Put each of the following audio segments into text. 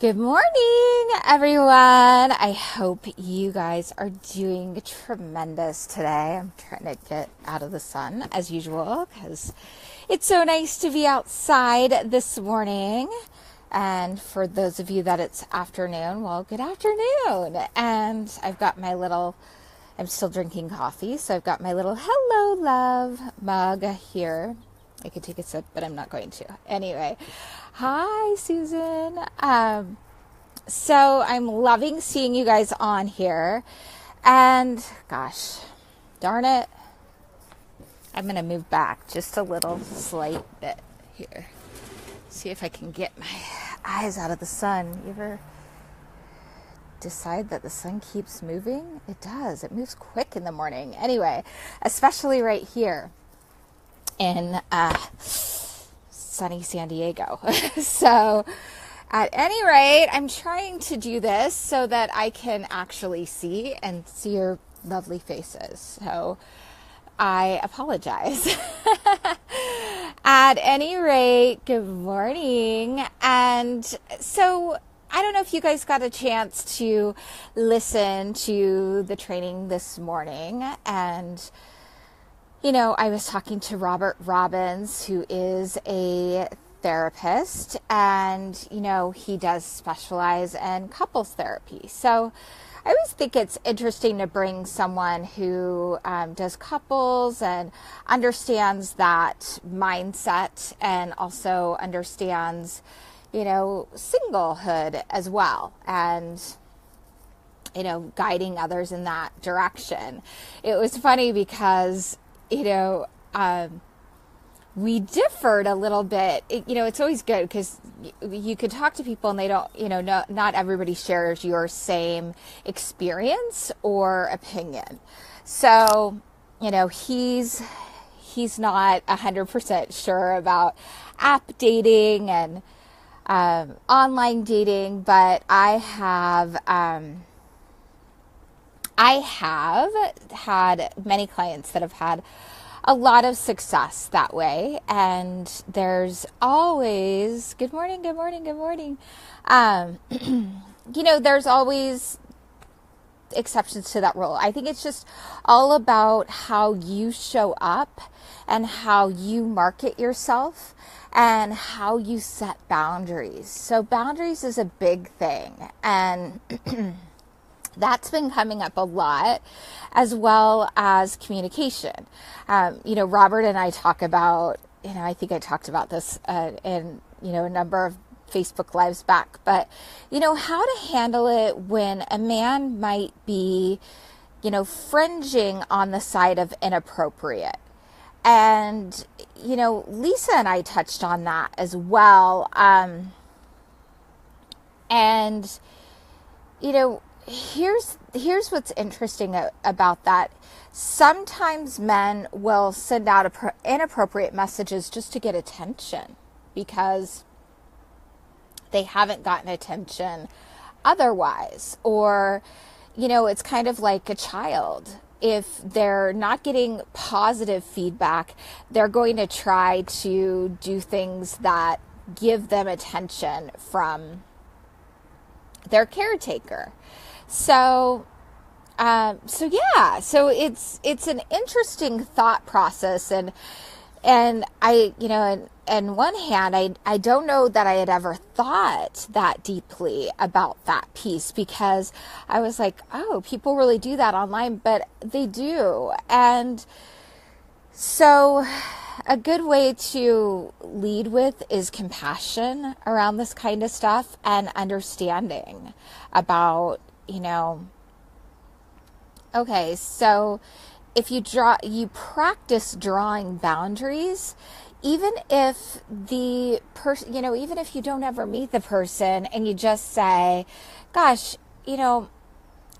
Good morning, everyone. I hope you guys are doing tremendous today. I'm trying to get out of the sun as usual because it's so nice to be outside this morning. And for those of you that it's afternoon, well, good afternoon. And I've got my little, I'm still drinking coffee, so I've got my little Hello Love mug here. I could take a sip, but I'm not going to. Anyway, hi, Susan. So I'm loving seeing you guys on here. And gosh, darn it. I'm going to move back just a little slight bit here. See if I can get my eyes out of the sun. You ever decide that the sun keeps moving? It does. It moves quick in the morning. Anyway, especially right here in sunny San Diego. So at any rate, I'm trying to do this so that I can actually see your lovely faces. So I apologize. At any rate, good morning. And so I don't know if you guys got a chance to listen to the training this morning. And you know, I was talking to Robbins, who is a therapist, and, you know, he does specialize in couples therapy. So I always think it's interesting to bring someone who does couples and understands that mindset and also understands, you know, singlehood as well. And you know, guiding others in that direction. It was funny because you know, we differed a little bit. It's always good because you could talk to people and they don't, not everybody shares your same experience or opinion. So, you know, he's not 100% sure about app dating and online dating, but I have had many clients that have had a lot of success that way. And there's always, good morning. There's always exceptions to that rule. I think it's just all about how you show up and how you market yourself and how you set boundaries. So boundaries is a big thing. And that's been coming up a lot, as well as communication. Robert and I talk about, I think I talked about this in, a number of Facebook Lives back, but, how to handle it when a man might be, fringing on the side of inappropriate. And, Lisa and I touched on that as well. Here's what's interesting about that. Sometimes men will send out inappropriate messages just to get attention because they haven't gotten attention otherwise. Or, it's kind of like a child. If they're not getting positive feedback, they're going to try to do things that give them attention from their caretaker. So it's an interesting thought process, and I, on one hand, I don't know that I had ever thought that deeply about that piece, because I was like, oh, people really do that online, but they do. And so a good way to lead with is compassion around this kind of stuff and understanding about, okay, so if you practice drawing boundaries, even if the person, even if you don't ever meet the person and you just say, gosh,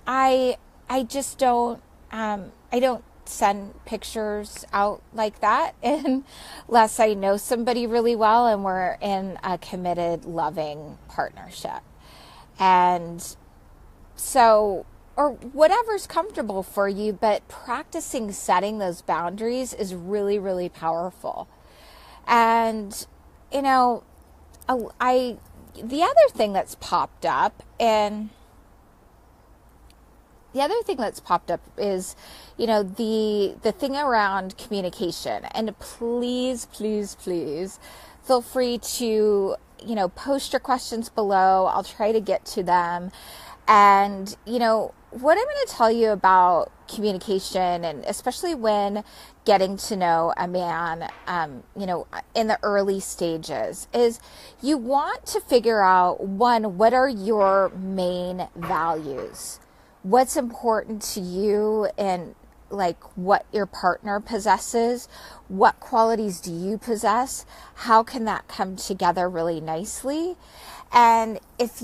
I just don't, I don't send pictures out like that unless I know somebody really well and we're in a committed, loving partnership. And so, or whatever's comfortable for you, but practicing setting those boundaries is really, really powerful. And, I the other thing that's popped up, is, the thing around communication. And please, please, please feel free to, post your questions below. I'll try to get to them. And, what I'm going to tell you about communication, and especially when getting to know a man, in the early stages, is you want to figure out, one, what are your main values? What's important to you, and like what your partner possesses? What qualities do you possess? How can that come together really nicely? And if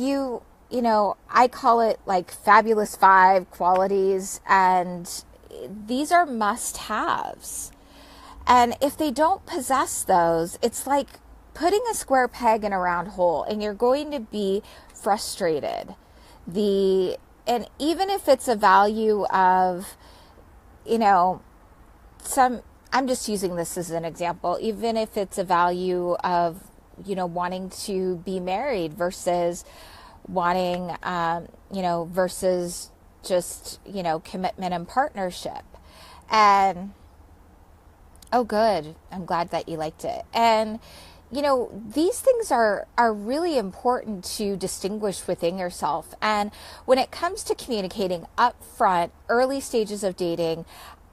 I call it like fabulous 5 qualities, and these are must-haves. And if they don't possess those, it's like putting a square peg in a round hole, and you're going to be frustrated. And even if it's a value of, I'm just using this as an example, even if it's a value of, wanting to be married versus wanting, versus just, commitment and partnership. And, oh, good. I'm glad that you liked it. And, these things are really important to distinguish within yourself. And when it comes to communicating up front, early stages of dating,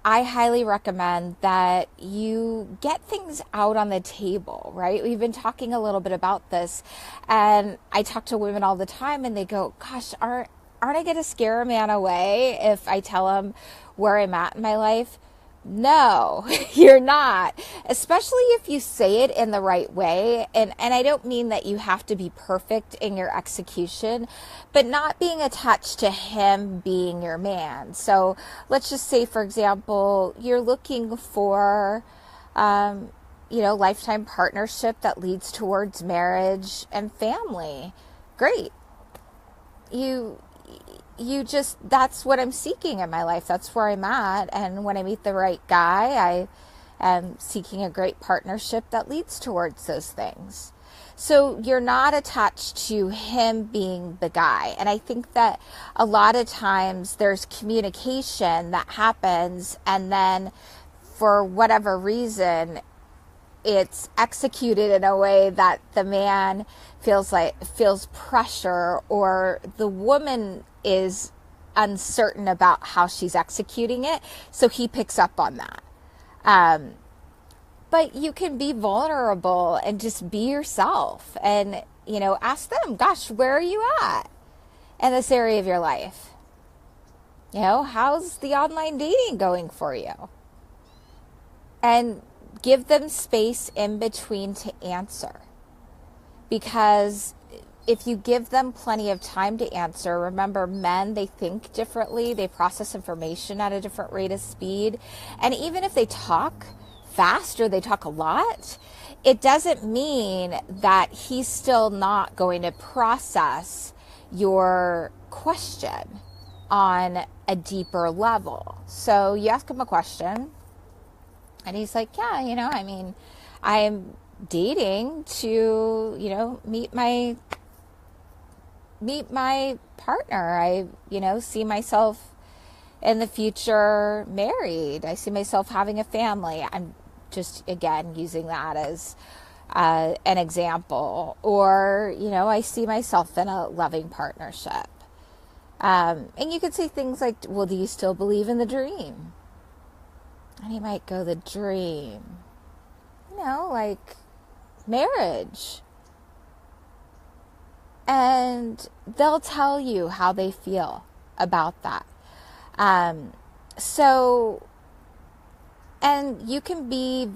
I highly recommend that you get things out on the table, right? We've been talking a little bit about this, and I talk to women all the time, and they go, gosh, aren't I going to scare a man away if I tell him where I'm at in my life? No, you're not, especially if you say it in the right way. And I don't mean that you have to be perfect in your execution, but not being attached to him being your man. So let's just say, for example, you're looking for, lifetime partnership that leads towards marriage and family. Great. That's what I'm seeking in my life. That's where I'm at. And when I meet the right guy, I am seeking a great partnership that leads towards those things. So you're not attached to him being the guy. And I think that a lot of times there's communication that happens, and then for whatever reason, it's executed in a way that the man feels pressure, or the woman is uncertain about how she's executing it, so he picks up on that. But you can be vulnerable and just be yourself, and ask them, gosh, where are you at in this area of your life? How's the online dating going for you? And give them space in between to answer. Because if you give them plenty of time to answer, remember, men, they think differently. They process information at a different rate of speed. And even if they talk fast or they talk a lot, it doesn't mean that he's still not going to process your question on a deeper level. So you ask him a question, and he's like, yeah, I'm dating to, meet my partner. I, see myself in the future married. I see myself having a family. I'm just, again, using that as an example. Or, I see myself in a loving partnership. And you could say things like, well, do you still believe in the dream? And he might go, the dream, like marriage. And they'll tell you how they feel about that. And you can be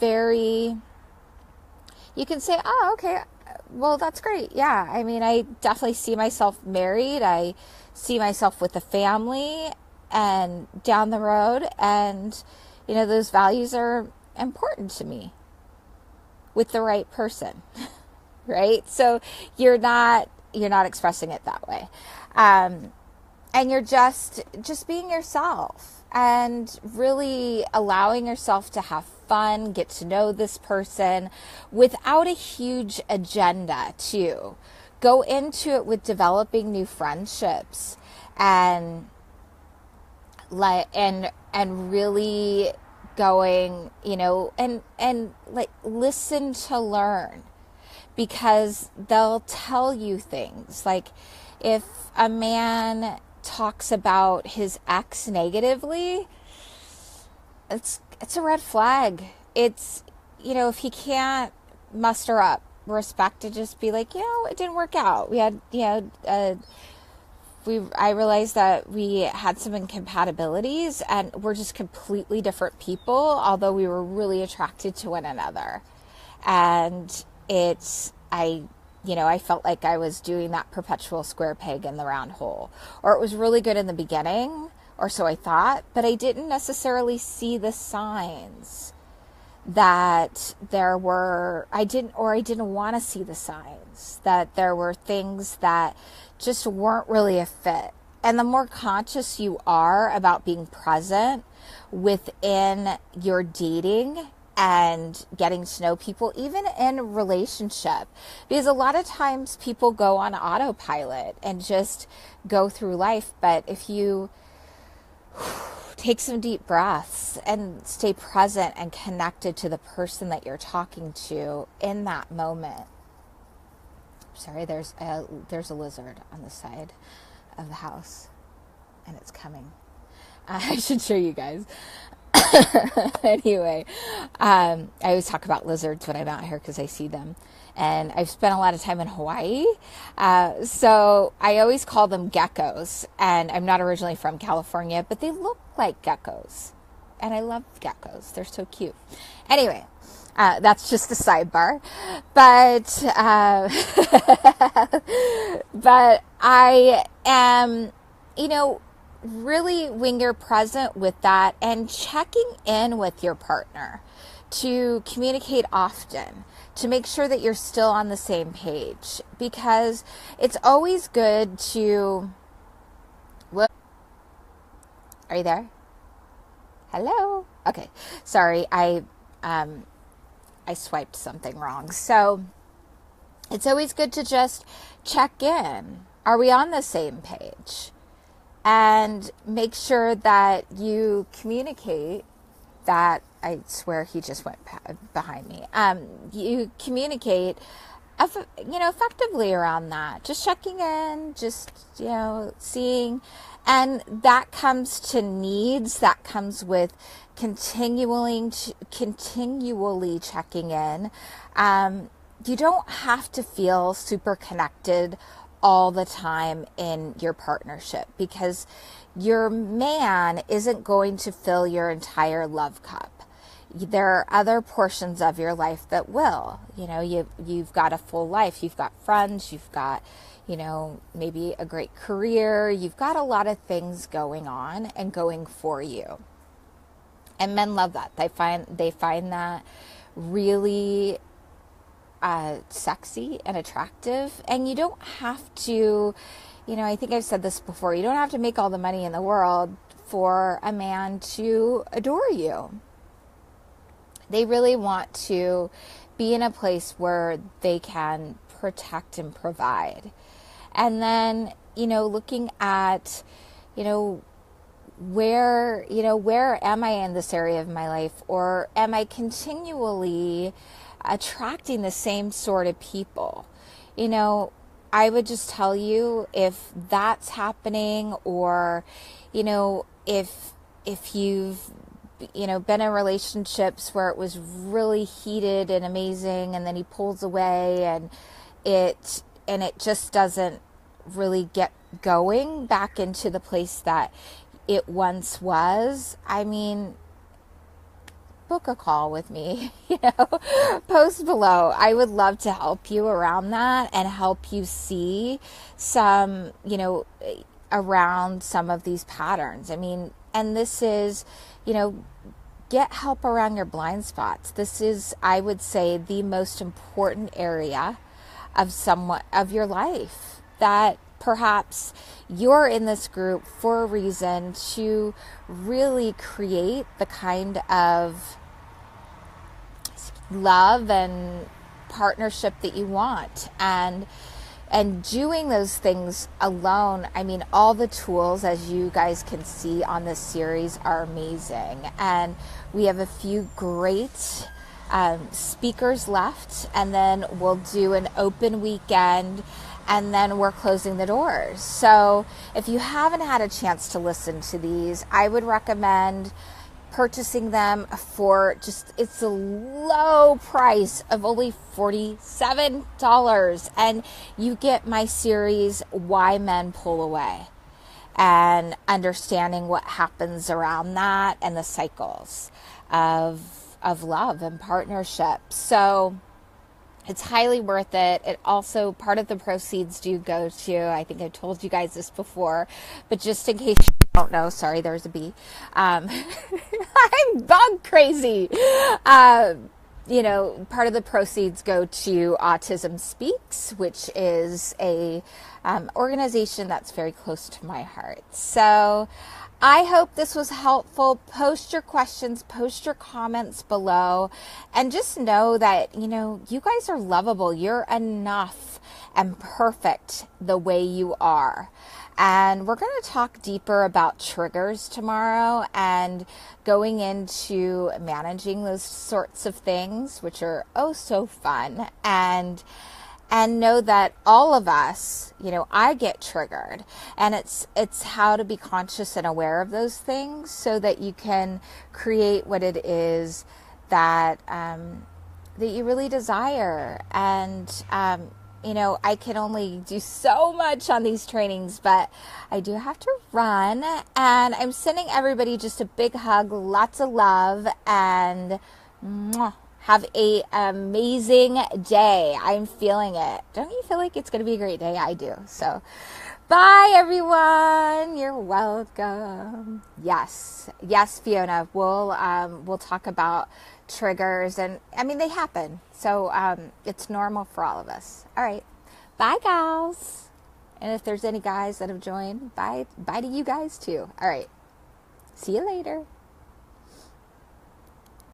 you can say, oh, okay, well, that's great. Yeah. I definitely see myself married. I see myself with a family and down the road. And, those values are important to me with the right person, right? So you're not expressing it that way. And you're just being yourself and really allowing yourself to have fun, get to know this person without a huge agenda too. go into it with developing new friendships and and really going, and like listen to learn, because they'll tell you things. Like if a man talks about his ex negatively, it's a red flag. It's, if he can't muster up respect to just be like, it didn't work out. We had, I realized that we had some incompatibilities and we're just completely different people, although we were really attracted to one another. And I felt like I was doing that perpetual square peg in the round hole. Or it was really good in the beginning, or so I thought, but I didn't necessarily see the signs that there were, I didn't want to see the signs that there were things that just weren't really a fit. And the more conscious you are about being present within your dating and getting to know people, even in a relationship, because a lot of times people go on autopilot and just go through life. But if you take some deep breaths and stay present and connected to the person that you're talking to in that moment. Sorry, there's a lizard on the side of the house and it's coming. I should show you guys. Anyway, I always talk about lizards when I'm out here because I see them. And I've spent a lot of time in Hawaii. So I always call them geckos. And I'm not originally from California, but they look like geckos. And I love geckos. They're so cute. Anyway, that's just a sidebar. But, but I am, really when you're present with that and checking in with your partner to communicate often, to make sure that you're still on the same page, because it's always good to, are you there? Hello? Okay. Sorry. I swiped something wrong. So it's always good to just check in. Are we on the same page? And make sure that you communicate that. I swear he just went behind me. You communicate, effectively around that. Just checking in, just, seeing. And that comes to needs. That comes with continually checking in. You don't have to feel super connected all the time in your partnership, because your man isn't going to fill your entire love cup. There are other portions of your life that will. You've got a full life. You've got friends. You've got, maybe a great career. You've got a lot of things going on and going for you. And men love that. They find that really sexy and attractive. And you don't have to, I think I've said this before, you don't have to make all the money in the world for a man to adore you. They really want to be in a place where they can protect and provide. And then, looking at, where am I in this area of my life? Or am I continually attracting the same sort of people? I would just tell you, if that's happening, or, if you've, been in relationships where it was really heated and amazing, and then he pulls away and it just doesn't really get going back into the place that it once was. I mean, book a call with me, post below. I would love to help you around that and help you see some, around some of these patterns. I mean, and this is, get help around your blind spots. This is, I would say, the most important area of your life, that perhaps you're in this group for a reason to really create the kind of love and partnership that you want. And, And doing those things alone, I mean, all the tools, as you guys can see on this series, are amazing. And we have a few great speakers left, and then we'll do an open weekend, and then we're closing the doors. So if you haven't had a chance to listen to these, I would recommend purchasing them for it's a low price of only $47, and you get my series, Why Men Pull Away, and understanding what happens around that and the cycles of love and partnership. So it's highly worth it. It also, part of the proceeds do go to, I think I've told you guys this before, but just in case you don't know, sorry, there's a bee. I'm bug crazy. Part of the proceeds go to Autism Speaks, which is a organization that's very close to my heart. So I hope this was helpful. Post your questions, post your comments below, and just know that, you guys are lovable. You're enough and perfect the way you are. And we're going to talk deeper about triggers tomorrow and going into managing those sorts of things, which are oh so fun. And know that all of us, I get triggered, and it's how to be conscious and aware of those things so that you can create what it is that you really desire. And I can only do so much on these trainings, but I do have to run, and I'm sending everybody just a big hug, lots of love, and mwah. Have an amazing day. I'm feeling it. Don't you feel like it's going to be a great day? I do. So, bye everyone. You're welcome. Yes, Fiona. We'll talk about triggers, and I mean they happen. So it's normal for all of us. All right. Bye, gals. And if there's any guys that have joined, bye to you guys too. All right. See you later.